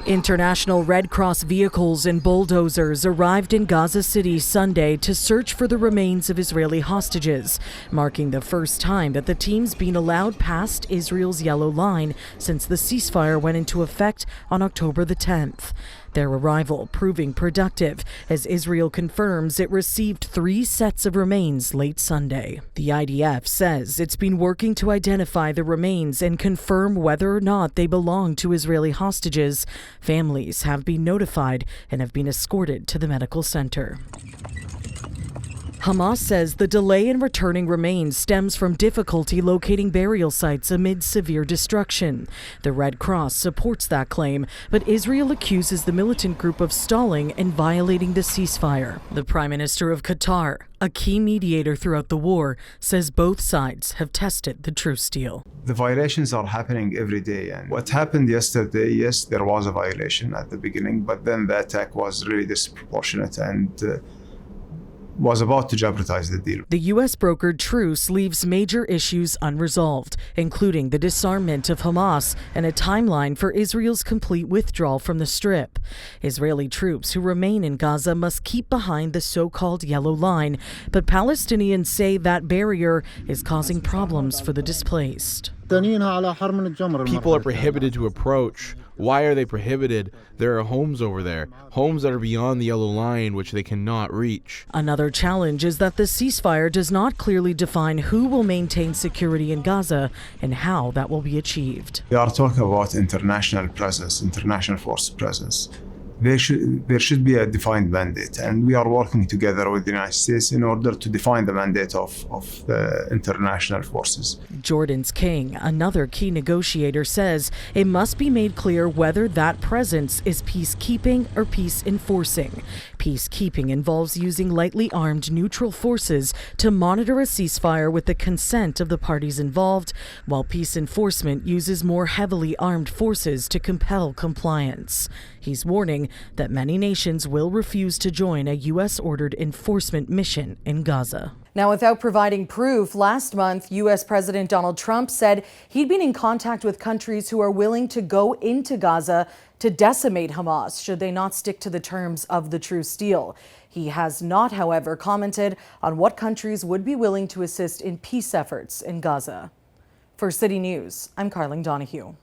International Red Cross vehicles and bulldozers arrived in Gaza City Sunday to search for the remains of Israeli hostages, marking the first time that the team's been allowed past Israel's yellow line since the ceasefire went into effect on October the 10th. Their arrival proving productive as Israel confirms it received 3 sets of remains late Sunday. The IDF says it's been working to identify the remains and confirm whether or not they belong to Israeli hostages. Families have been notified and have been escorted to the medical center. Hamas says the delay in returning remains stems from difficulty locating burial sites amid severe destruction. The Red Cross supports that claim, but Israel accuses the militant group of stalling and violating the ceasefire. The Prime Minister of Qatar, a key mediator throughout the war, says both sides have tested the truce deal. The violations are happening every day, and what happened yesterday, yes, there was a violation at the beginning, but then the attack was really disproportionate and was about to jeopardize the deal. The U.S. brokered truce leaves major issues unresolved, including the disarmament of Hamas and a timeline for Israel's complete withdrawal from the Strip. Israeli troops who remain in Gaza must keep behind the so-called yellow line, but Palestinians say that barrier is causing problems for the displaced. People are prohibited to approach. Why are they prohibited? There are homes over there, homes that are beyond the yellow line which they cannot reach. Another challenge is that the ceasefire does not clearly define who will maintain security in Gaza and how that will be achieved. We are talking about international presence, international force presence. There should be a defined mandate, and we are working together with the United States in order to define the mandate of the international forces. Jordan's King, another key negotiator, says it must be made clear whether that presence is peacekeeping or peace enforcing. Peacekeeping involves using lightly armed neutral forces to monitor a ceasefire with the consent of the parties involved, while peace enforcement uses more heavily armed forces to compel compliance. He's warning that many nations will refuse to join a U.S.-ordered enforcement mission in Gaza. Now, without providing proof, last month, U.S. President Donald Trump said he'd been in contact with countries who are willing to go into Gaza to decimate Hamas should they not stick to the terms of the truce deal. He has not, however, commented on what countries would be willing to assist in peace efforts in Gaza. For City News, I'm Karling Donoghue.